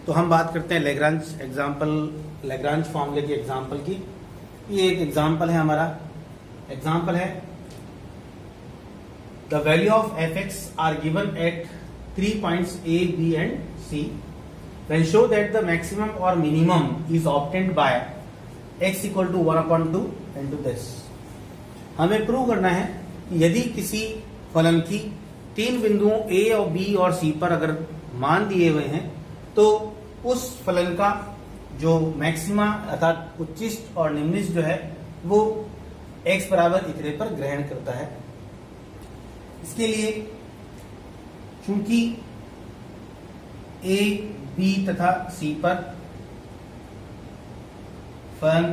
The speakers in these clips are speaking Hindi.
तो हम बात करते हैं लैग्रांज फॉर्मूले की एग्जांपल की। ये एक एग्जांपल है हमारा। एग्जांपल है the value of F X are given at 3 points A B and C when show that the maximum और minimum is obtained by x equal to 1/2 into this. हमें प्रूव करना है कि यदि किसी फलन की 3 बिंदुओं a और b और c पर अगर मान दिए हुए हैं तो उस फलन का जो मैक्सिमा अर्थात उच्चिष्ट और निम्निष्ट जो है वो x बराबर इतने पर ग्रहण करता है। इसके लिए चूंकि a, b तथा c पर फलन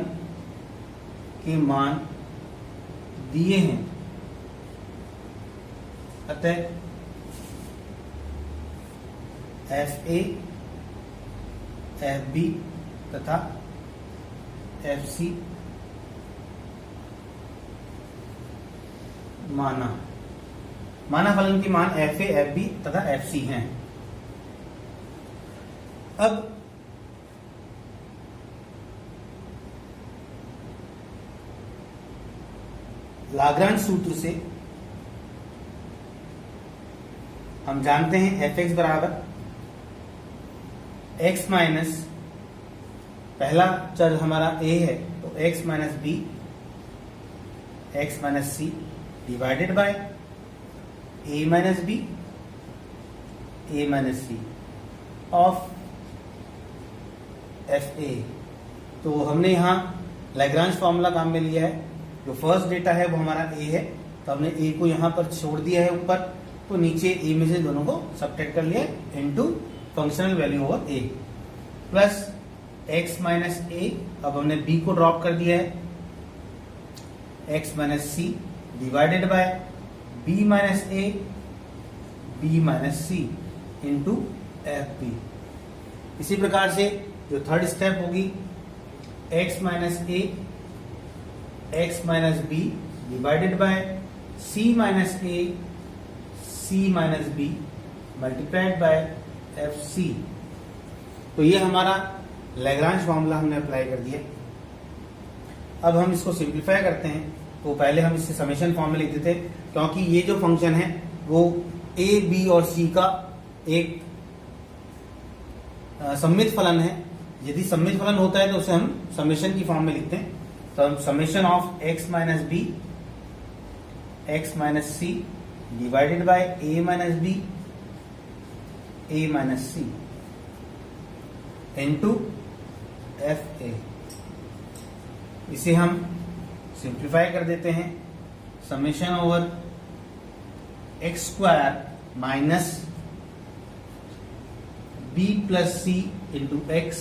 के मान दिए हैं, अतः एफ ए, एफ बी तथा एफ सी माना फलन की मान एफ ए, एफ बी तथा एफ सी हैं। अब लाग्रांज सूत्र से हम जानते हैं एफ एक्स बराबर एक्स माइनस, पहला चर हमारा a है तो x minus B, x minus C divided by a minus B, a minus C of F A. तो हमने यहाँ लैग्रांज फॉर्मूला काम में लिया है। जो फर्स्ट डेटा है वो हमारा a है, तो हमने a को यहाँ पर छोड़ दिया है ऊपर, तो नीचे a में से दोनों को सब्ट्रैक्ट कर लिया into functional value over a plus x minus a। अब हमने b को ड्रॉप कर दिया है, x minus C divided by b minus a, b minus C into F B. इसी प्रकार से जो थर्ड स्टेप होगी x minus a, x minus B divided by c minus a, c minus B multiplied by F C. तो ये हमारा लैग्रांज फॉर्मूला हमने अप्लाई कर दिया। अब हम इसको सिंप्लीफाई करते हैं। तो पहले हम इससे समेशन फॉर्म में लिखते थे, क्योंकि ये जो फंक्शन है वो a, b और c का एक सम्मित फलन है। यदि सम्मित फलन होता है तो उसे हम समेशन की फॉर्म में लिखते हैं। तो हम summation of x minus B, x minus C divided by a minus B, a minus c into f a. इसे हम सिंप्लीफाई कर देते हैं। Summation over x square minus B plus C into x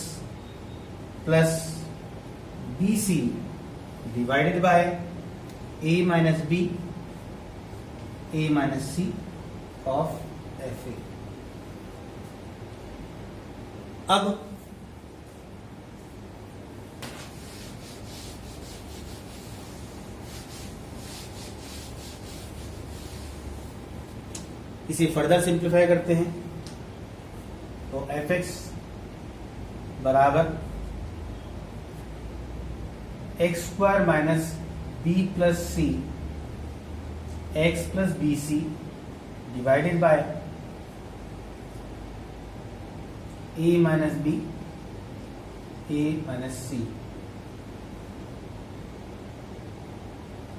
plus B C divided by A minus B, A minus C of F a. अब इसे फर्दर सिंप्लीफाई करते हैं। तो एफ एक्स बराबर x square minus B plus c, x plus B C divided by A minus B, A minus C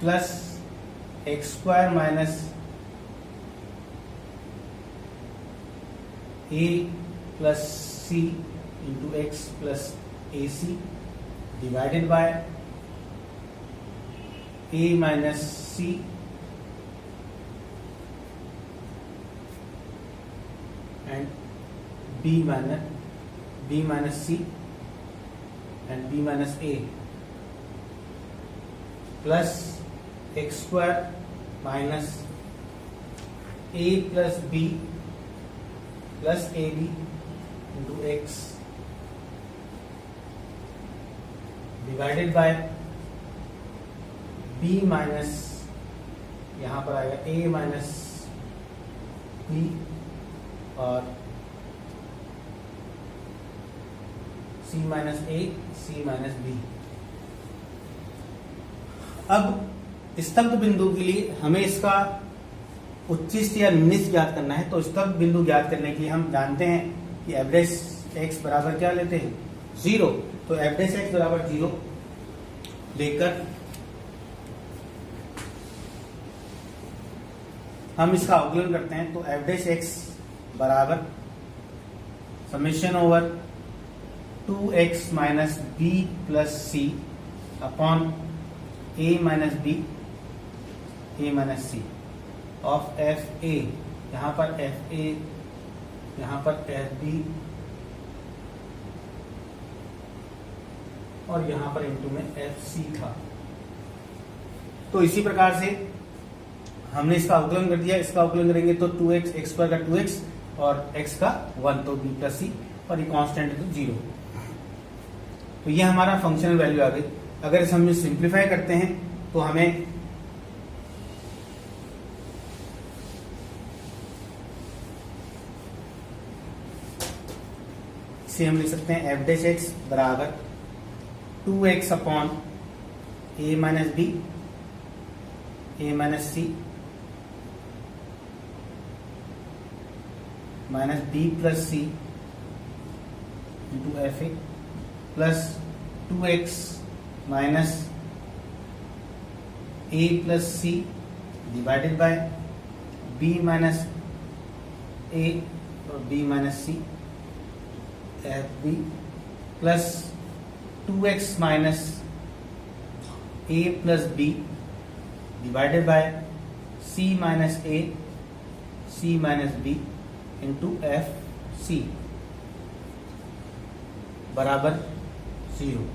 plus X square minus a plus c into x plus A C divided by a minus C and b minus C and b minus a plus X square minus a plus b plus A B into X divided by B minus, यहां पर आएगा ए माइनस बी और C minus A, C minus B. अब स्तब्ध बिंदु के लिए हमें इसका उच्चिष्ट या निम्निष्ट ज्ञात करना है। तो स्तब्ध बिंदु ज्ञात करने के लिए हम जानते हैं कि एवरेज एक्स बराबर क्या लेते हैं, 0। तो एवरेज एक्स बराबर 0 लेकर हम इसका अवकलन करते हैं। तो एवरेज एक्स बराबर summation over 2x minus B plus C upon a minus B, a minus C of F A, यहाँ पर एफ ए, यहाँ पर एफ बी और यहाँ पर इनटू में एफ सी था। तो इसी प्रकार से हमने इसका अवकलन कर दिया। इसका अवकलन करेंगे तो 2x, x स्क्वायर का 2x और x का 1, तो b प्लस सी और ये कांस्टेंट है तो 0। तो ये हमारा फंक्शनल वैल्यू आ गई। अगर इसे हम सिंप्लीफाई करते हैं तो हमें इसे हम लिख सकते हैं एफ डैश एक्स बराबर 2x upon a minus B, a minus C minus B plus C into F A plus 2x minus a plus C divided by b minus a और b minus C F B plus 2x minus a plus b divided by c minus a, c minus b into F C बराबर 0।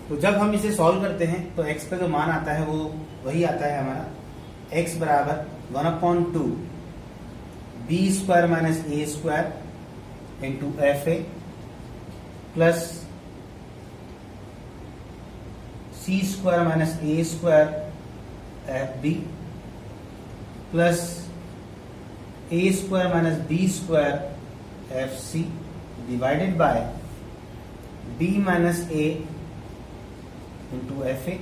तो जब हम इसे सॉल्व करते हैं तो x का जो मान आता है वो वही आता है हमारा x बराबर 1/2 B square minus A square into F A plus C square minus A square F B plus A square minus B square F C divided by B minus A into F A,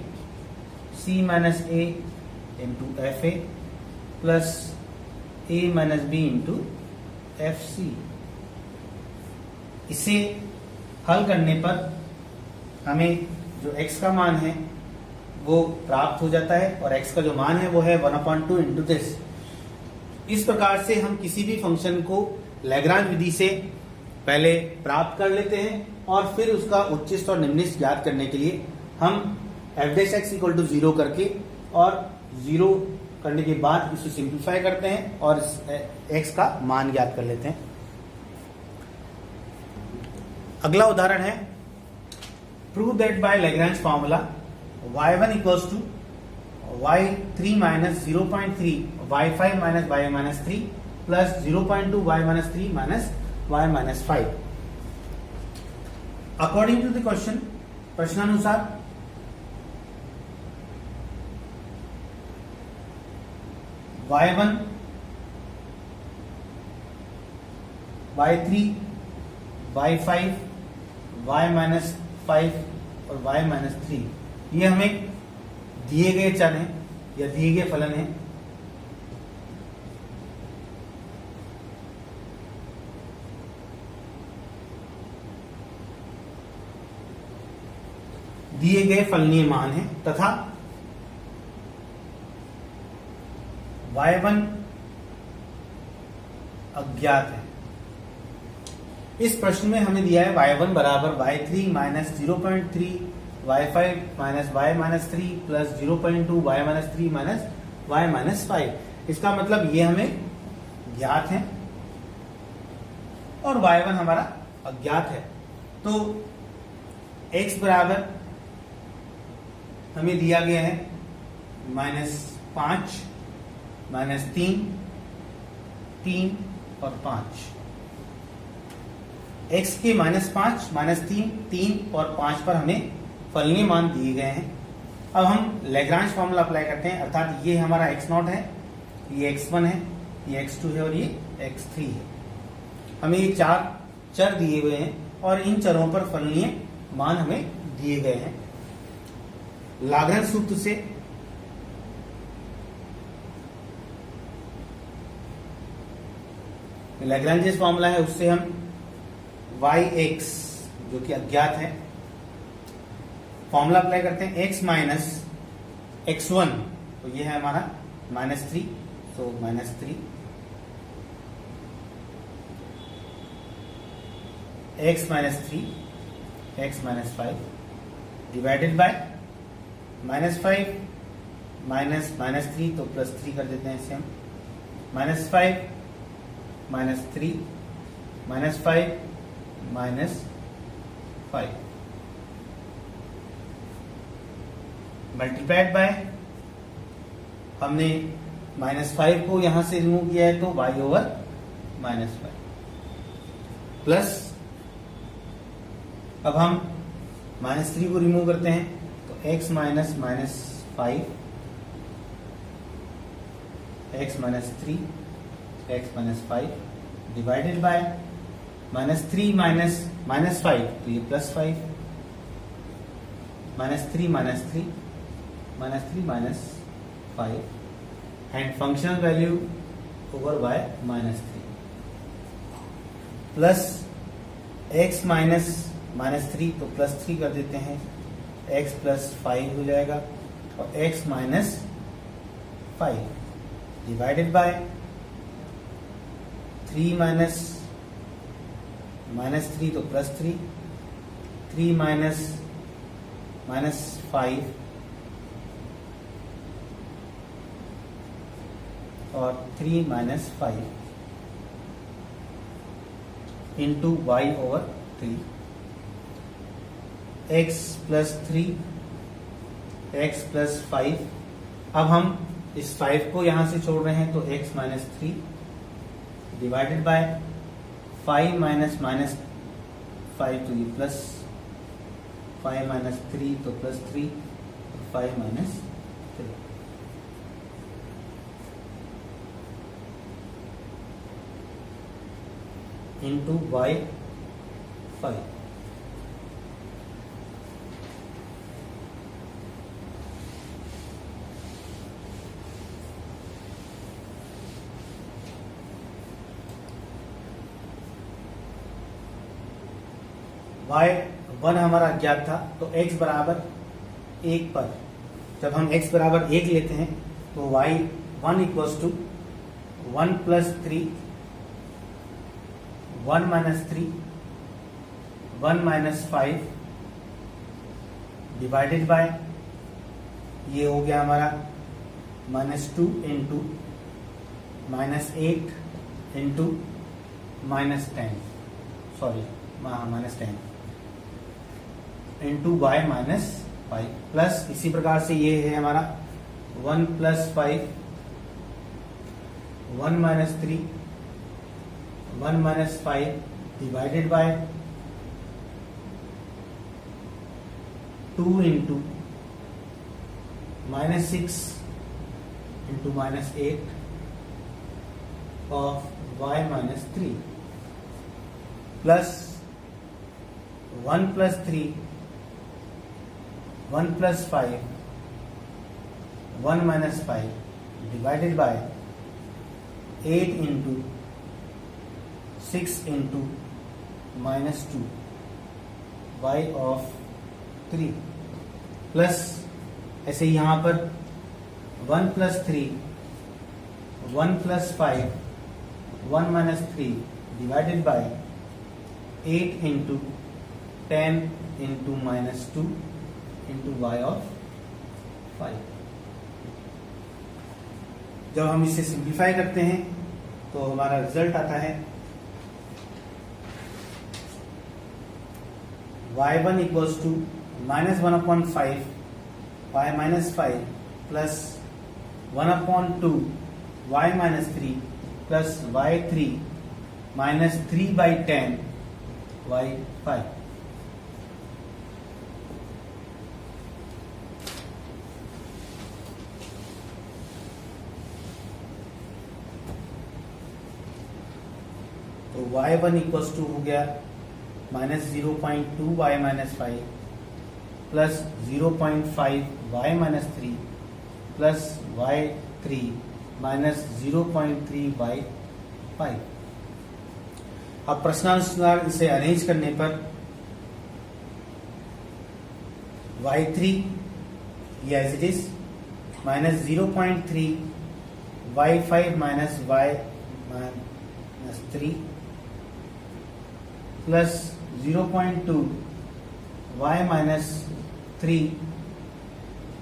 C minus A into F A plus A minus B into F C. इसे हल करने पर हमें जो x का मान है वो प्राप्त हो जाता है और x का जो मान है वो है 1/2 इंटू दिस। इस प्रकार से हम किसी भी फंक्शन को लैग्रांज विधि से पहले प्राप्त कर लेते हैं और फिर उसका उच्चिष्ट और निम्निष्ट ज्ञात करने के लिए हम F dash X equal to 0 करके और 0 करने के बाद इसे सिंप्लीफाई करते हैं और x का मान ज्ञात कर लेते हैं। अगला उदाहरण है prove that by Lagrange formula y1 equals to y3 minus 0.3 y5 minus y minus 3 plus 0.2 y minus 3 minus y minus 5। According to the question, प्रश्नानुसार y1, y3, y5, y minus 5 और y माइनस 3 ये हमें दिए गए चर हैं या दिए गए फलन हैं। दिए गए फलनीय मान हैं तथा y1 अज्ञात है। इस प्रश्न में हमें दिया है y1 बराबर y3 minus 0.3 y5 minus y minus 3 plus 0.2 y minus 3 minus y minus 5। इसका मतलब ये हमें ज्ञात है और y1 हमारा अज्ञात है। तो x बराबर हमें दिया गया है -5 -3 3 और 5। x के -5 -3 3 और 5 पर हमें फलनीय मान दिए गए हैं। अब हम लैग्रांज फार्मूला अप्लाई करते हैं, अर्थात ये हमारा x0 है, ये x1 है, ये x2 है और ये x3 है। हमें ये 4 चर दिए हुए हैं और इन चरों पर फलनीय मान हमें दिए गए हैं। लाग्रांज सूत्र से लाग्रांज फॉर्मूला है, उससे हम yx जो कि अज्ञात है, फॉर्मूला अप्लाई करते हैं x माइनस x1, तो ये है हमारा -3, तो -3 x minus 3 x minus 5 divided by -5 -3, तो +3 कर देते हैं इसे हम, -5 -3 -5 -5 मल्टीप्लाइड बाय, हमने -5 को यहां से रिमूव किया है तो y/-5 प्लस, अब हम -3 को रिमूव करते हैं तो x minus -5 x minus 3 x minus 5 divided by -3 -5, तो ये +5 -3 -3 -5 and functional value over by -3 plus x -3, तो +3 कर देते हैं, x +5 हो जाएगा और x -5 डिवाइडेड बाय 3 -3, तो +3 3 -5 और 3 -5 इंटू y/3 x +3 x +5, अब हम इस 5 को यहां से छोड़ रहे हैं तो x -3 डिवाइडेड बाय 5 -5, तो ये प्लस 5 -3, तो +3 5 -3 इंटू y/5 y1 हमारा अज्ञात था, तो x बराबर 1 पर जब हम x बराबर 1 लेते हैं तो y1 equals to 1 + 3 1 -3 1 -5 divided by, ये हो गया हमारा -2 into -8 into -10, sorry -10 into y-5 plus, इसी प्रकार से ये है हमारा 1 + 5 1 -3 1 -5 divided by 2 into -6 into -8 of y-3 plus 1 + 3 1 + 5 1 -5 divided by 8 into 6 into -2 y/3 plus, ऐसे ही यहां पर 1 + 3 1 + 5 1 -3 divided by 8 into 10 into -2 into y/5। जब हम इसे सिंप्लीफाई करते हैं तो हमारा रिजल्ट आता है y1 equals to -1/5 y-5 plus 1/2 y-3 plus y3 -3/10 y5। तो y1 इक्वल्स टू हो गया minus 0.2 Y minus 5 plus 0.5 Y minus 3 plus Y 3 minus 0.3 Y 5। अब प्रश्नानुसार इसे अरेंज करने पर y3 ये as it is minus 0.3 y5 minus y minus 3 plus 0.2 y minus 3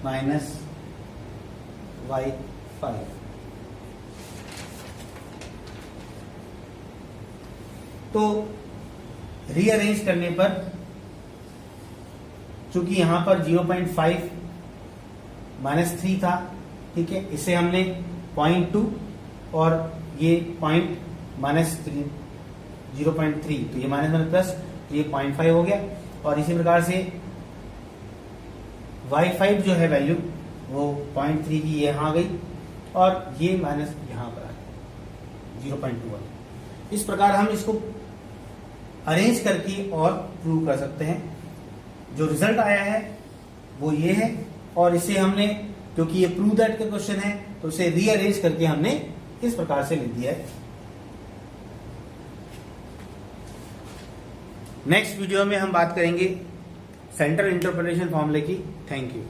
minus y5। तो रीअरेंज करने पर चूंकि यहां पर 0.5 माइनस 3 था, ठीक है, इसे हमने 0.2 और ये पॉइंट माइनस 0.3, तो ये माइनस माइनस प्लस, तो ये 0.5 हो गया। और इसी प्रकार से y5 जो है वैल्यू वो 0.3 की यहां आ गई और ये माइनस यहां पर आ गई 0.2। इस प्रकार हम इसको अरेंज करके और प्रूव कर सकते हैं। जो रिजल्ट आया है वो ये है, और इसे हमने, क्योंकि ये प्रूव दैट का क्वेश्चन है, तो इसे रीअरेंज करके हमने इस प्रकार से लिख दिया है। नेक्स्ट वीडियो में हम बात करेंगे सेंट्रल इंटरप्रिटेशन फॉर्मूले की। Thank you.